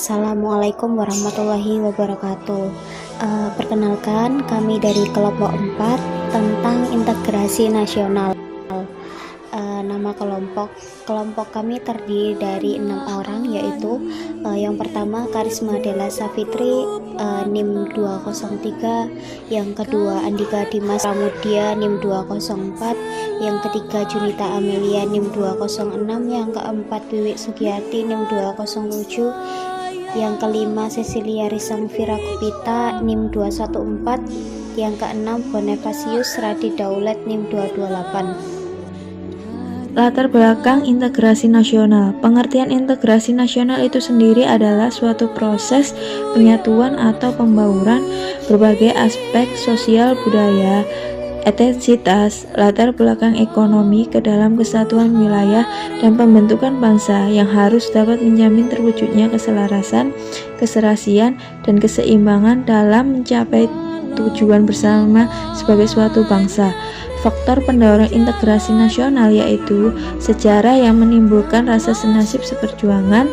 Assalamualaikum warahmatullahi wabarakatuh. Perkenalkan, kami dari kelompok 4 tentang integrasi nasional. Nama kelompok kami terdiri dari 6 orang, yaitu yang pertama Karisma Della Savitri, NIM 203, yang kedua Andika Dimas Pramudia, NIM 204, yang ketiga Junita Amelia, NIM 206, yang keempat Wiwik Sugiyati, NIM 207, yang kelima Cecilia Risang Virakupita, NIM 214, yang keenam Bonifasius Radi Daulat, NIM 228. Latar belakang integrasi nasional. Pengertian integrasi nasional itu sendiri adalah suatu proses penyatuan atau pembauran berbagai aspek sosial, budaya, etnisitas, latar belakang ekonomi ke dalam kesatuan wilayah dan pembentukan bangsa yang harus dapat menjamin terwujudnya keselarasan, keserasian, dan keseimbangan dalam mencapai tujuan bersama sebagai suatu bangsa. Faktor pendorong integrasi nasional yaitu sejarah yang menimbulkan rasa senasib seperjuangan,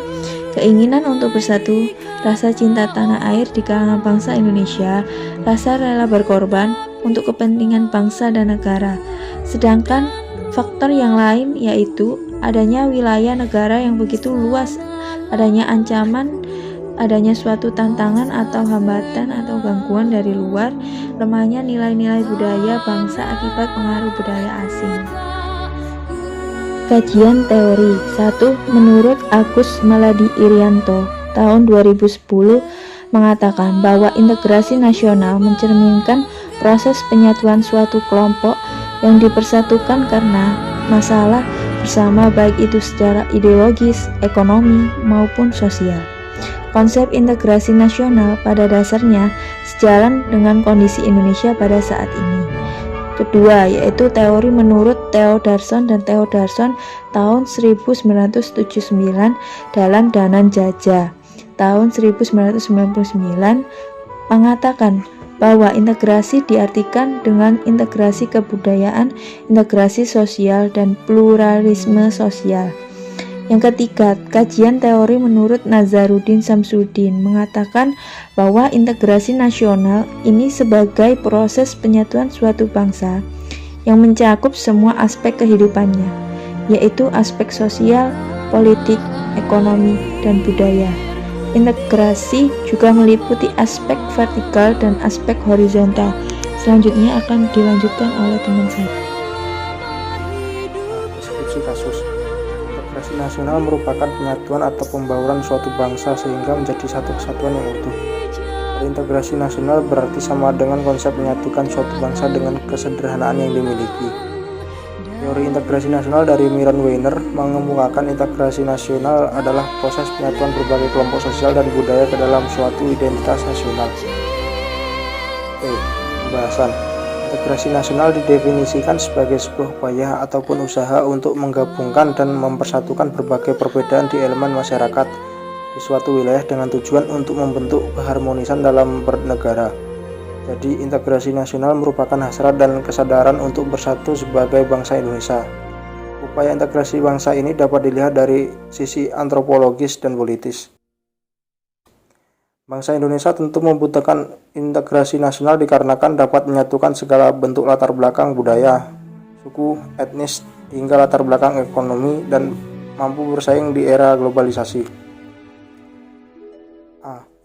keinginan untuk bersatu, rasa cinta tanah air di kalangan bangsa Indonesia, rasa rela berkorban untuk kepentingan bangsa dan negara. Sedangkan faktor yang lain yaitu adanya wilayah negara yang begitu luas, adanya ancaman, adanya suatu tantangan atau hambatan atau gangguan dari luar, lemahnya nilai-nilai budaya bangsa akibat pengaruh budaya asing. Kajian teori 1. Menurut Agus Maladi Irianto tahun 2010 mengatakan bahwa integrasi nasional mencerminkan proses penyatuan suatu kelompok yang dipersatukan karena masalah bersama, baik itu secara ideologis, ekonomi, maupun sosial. Konsep integrasi nasional pada dasarnya sejalan dengan kondisi Indonesia pada saat ini. Kedua, yaitu teori menurut Theo Darson dan Theo Darson tahun 1979 dalam Danan Jajah tahun 1999 mengatakan bahwa integrasi diartikan dengan integrasi kebudayaan, integrasi sosial, dan pluralisme sosial. Yang ketiga, kajian teori menurut Nazaruddin Samsudin mengatakan bahwa integrasi nasional ini sebagai proses penyatuan suatu bangsa yang mencakup semua aspek kehidupannya, yaitu aspek sosial, politik, ekonomi, dan budaya. Integrasi juga meliputi aspek vertikal dan aspek horizontal. Selanjutnya akan dilanjutkan oleh teman saya. Deskripsi kasus. Integrasi nasional merupakan penyatuan atau pembauran suatu bangsa sehingga menjadi satu kesatuan yang utuh. Integrasi nasional berarti sama dengan konsep menyatukan suatu bangsa dengan kesederhanaan yang dimiliki. Teori integrasi nasional dari Miron Weiner mengemukakan integrasi nasional adalah proses penyatuan berbagai kelompok sosial dan budaya ke dalam suatu identitas nasional. Pembahasan. Integrasi nasional didefinisikan sebagai sebuah upaya ataupun usaha untuk menggabungkan dan mempersatukan berbagai perbedaan di elemen masyarakat di suatu wilayah dengan tujuan untuk membentuk keharmonisan dalam bernegara. Jadi, integrasi nasional merupakan hasrat dan kesadaran untuk bersatu sebagai bangsa Indonesia. Upaya integrasi bangsa ini dapat dilihat dari sisi antropologis dan politis. Bangsa Indonesia tentu membutuhkan integrasi nasional dikarenakan dapat menyatukan segala bentuk latar belakang budaya, suku, etnis, hingga latar belakang ekonomi dan mampu bersaing di era globalisasi.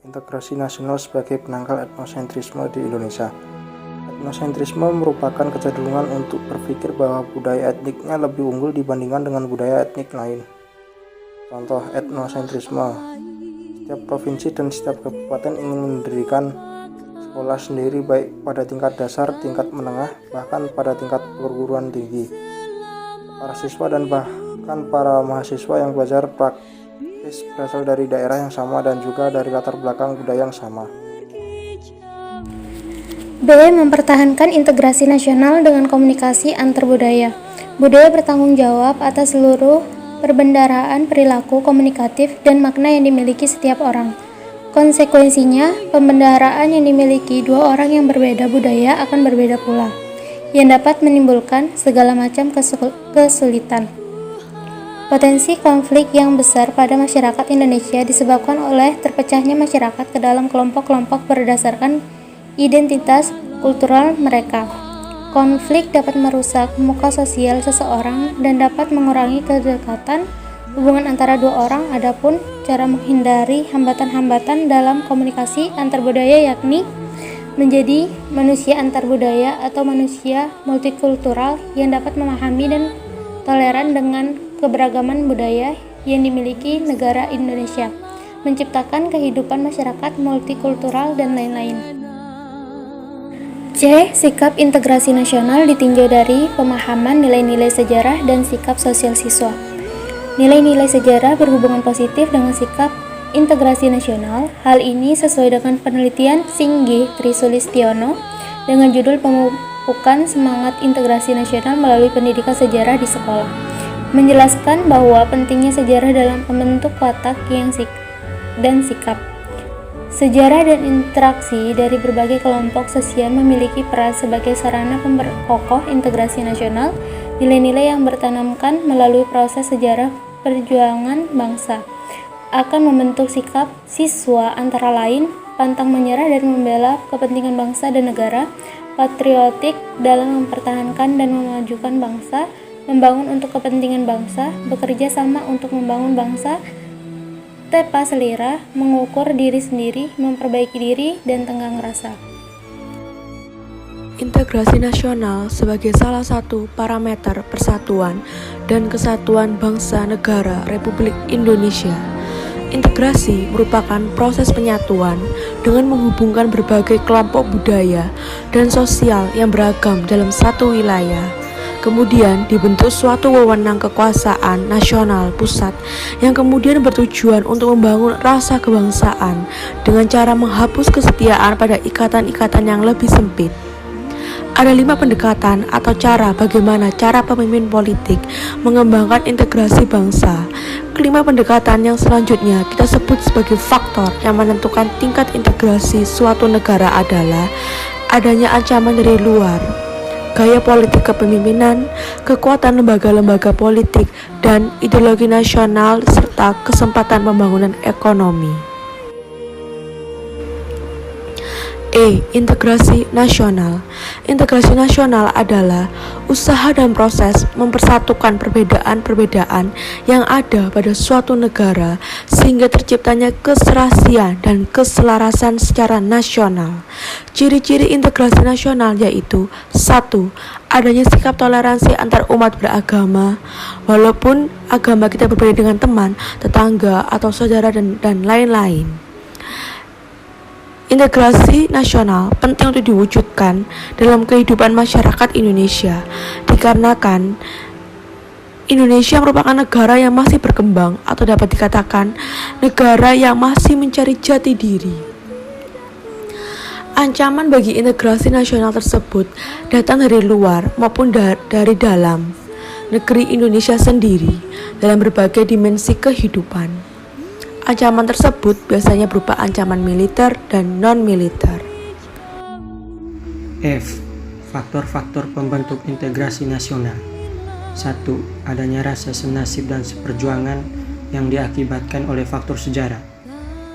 Integrasi nasional sebagai penangkal etnosentrisme di Indonesia. Etnosentrisme merupakan kecenderungan untuk berpikir bahwa budaya etniknya lebih unggul dibandingkan dengan budaya etnik lain. Contoh etnosentrisme. Setiap provinsi dan setiap kabupaten ingin mendirikan sekolah sendiri baik pada tingkat dasar, tingkat menengah, bahkan pada tingkat perguruan tinggi. Para siswa dan bahkan para mahasiswa yang belajar praktis berasal dari daerah yang sama dan juga dari latar belakang budaya yang sama. B. Mempertahankan integrasi nasional dengan komunikasi antar budaya. Budaya bertanggung jawab atas seluruh perbendaharaan perilaku komunikatif dan makna yang dimiliki setiap orang. Konsekuensinya, pembendaharaan yang dimiliki dua orang yang berbeda budaya akan berbeda pula, yang dapat menimbulkan segala macam kesulitan. Potensi konflik yang besar pada masyarakat Indonesia disebabkan oleh terpecahnya masyarakat ke dalam kelompok-kelompok berdasarkan identitas kultural mereka. Konflik dapat merusak muka sosial seseorang dan dapat mengurangi kedekatan hubungan antara dua orang. Adapun cara menghindari hambatan-hambatan dalam komunikasi antar budaya yakni menjadi manusia antar budaya atau manusia multikultural yang dapat memahami dan toleran dengan keberagaman budaya yang dimiliki negara Indonesia, menciptakan kehidupan masyarakat multikultural dan lain-lain. C. Sikap integrasi nasional ditinjau dari pemahaman nilai-nilai sejarah dan sikap sosial siswa. Nilai-nilai sejarah berhubungan positif dengan sikap integrasi nasional. Hal ini sesuai dengan penelitian Singgi Trisulistiono dengan judul Pemupukan Semangat Integrasi Nasional Melalui Pendidikan Sejarah di Sekolah, menjelaskan bahwa pentingnya sejarah dalam membentuk watak dan sikap. Sejarah dan interaksi dari berbagai kelompok sosial memiliki peran sebagai sarana pemperkokoh integrasi nasional. Nilai-nilai yang bertanamkan melalui proses sejarah perjuangan bangsa akan membentuk sikap siswa antara lain pantang menyerah dan membela kepentingan bangsa dan negara, patriotik dalam mempertahankan dan memajukan bangsa, membangun untuk kepentingan bangsa, bekerja sama untuk membangun bangsa, tepa selira, mengukur diri sendiri, memperbaiki diri, dan tenggang rasa. Integrasi nasional sebagai salah satu parameter persatuan dan kesatuan bangsa negara Republik Indonesia. Integrasi merupakan proses penyatuan dengan menghubungkan berbagai kelompok budaya dan sosial yang beragam dalam satu wilayah. Kemudian dibentuk suatu wewenang kekuasaan nasional pusat yang kemudian bertujuan untuk membangun rasa kebangsaan dengan cara menghapus kesetiaan pada ikatan-ikatan yang lebih sempit. Ada 5 pendekatan atau cara bagaimana cara pemimpin politik mengembangkan integrasi bangsa. Kelima pendekatan yang selanjutnya kita sebut sebagai faktor yang menentukan tingkat integrasi suatu negara adalah adanya ancaman dari luar, gaya politik kepemimpinan, kekuatan lembaga-lembaga politik, dan ideologi nasional, serta kesempatan pembangunan ekonomi. E. Integrasi nasional. Integrasi nasional adalah usaha dan proses mempersatukan perbedaan-perbedaan yang ada pada suatu negara sehingga terciptanya keserasian dan keselarasan secara nasional. Ciri-ciri integrasi nasional yaitu 1. Adanya sikap toleransi antar umat beragama, walaupun agama kita berbeda dengan teman, tetangga, atau saudara dan lain-lain. Integrasi nasional penting untuk diwujudkan dalam kehidupan masyarakat Indonesia, dikarenakan Indonesia merupakan negara yang masih berkembang atau dapat dikatakan negara yang masih mencari jati diri. Ancaman bagi integrasi nasional tersebut datang dari luar maupun dari dalam negeri Indonesia sendiri dalam berbagai dimensi kehidupan. Ancaman tersebut biasanya berupa ancaman militer dan non-militer. F. Faktor-faktor pembentuk integrasi nasional. 1. Adanya rasa senasib dan seperjuangan yang diakibatkan oleh faktor sejarah.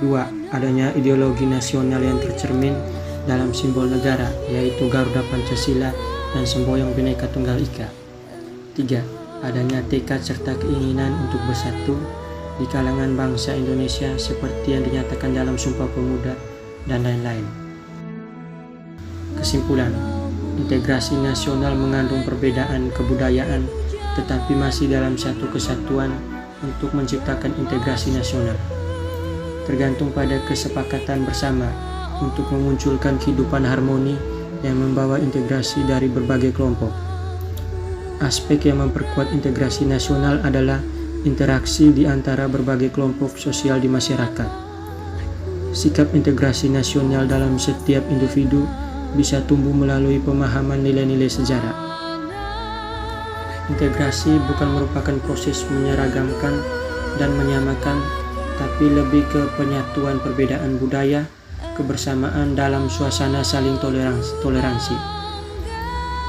2. Adanya ideologi nasional yang tercermin dalam simbol negara, yaitu Garuda Pancasila dan semboyan Bhinneka Tunggal Ika. 3. Adanya tekad serta keinginan untuk bersatu di kalangan bangsa Indonesia seperti yang dinyatakan dalam Sumpah Pemuda dan lain-lain. Kesimpulan, integrasi nasional mengandung perbedaan kebudayaan tetapi masih dalam satu kesatuan untuk menciptakan integrasi nasional. Tergantung pada kesepakatan bersama untuk memunculkan kehidupan harmoni yang membawa integrasi dari berbagai kelompok. Aspek yang memperkuat integrasi nasional adalah interaksi di antara berbagai kelompok sosial di masyarakat. Sikap integrasi nasional dalam setiap individu bisa tumbuh melalui pemahaman nilai-nilai sejarah. Integrasi bukan merupakan proses menyeragamkan dan menyamakan, tapi lebih ke penyatuan perbedaan budaya, kebersamaan dalam suasana saling toleransi.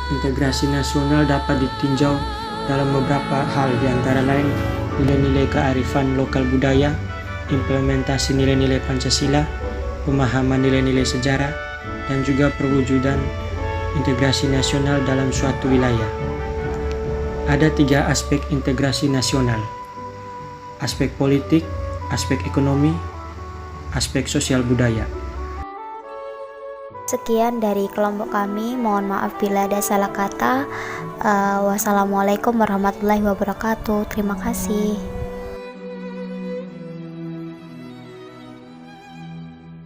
Integrasi nasional dapat ditinjau dalam beberapa hal, di antara lain nilai-nilai kearifan lokal budaya, implementasi nilai-nilai Pancasila, pemahaman nilai-nilai sejarah, dan juga perwujudan integrasi nasional dalam suatu wilayah. Ada 3 aspek integrasi nasional: aspek politik, aspek ekonomi, aspek sosial budaya. Sekian dari kelompok kami, mohon maaf bila ada salah kata. Wassalamualaikum warahmatullahi wabarakatuh. Terima kasih.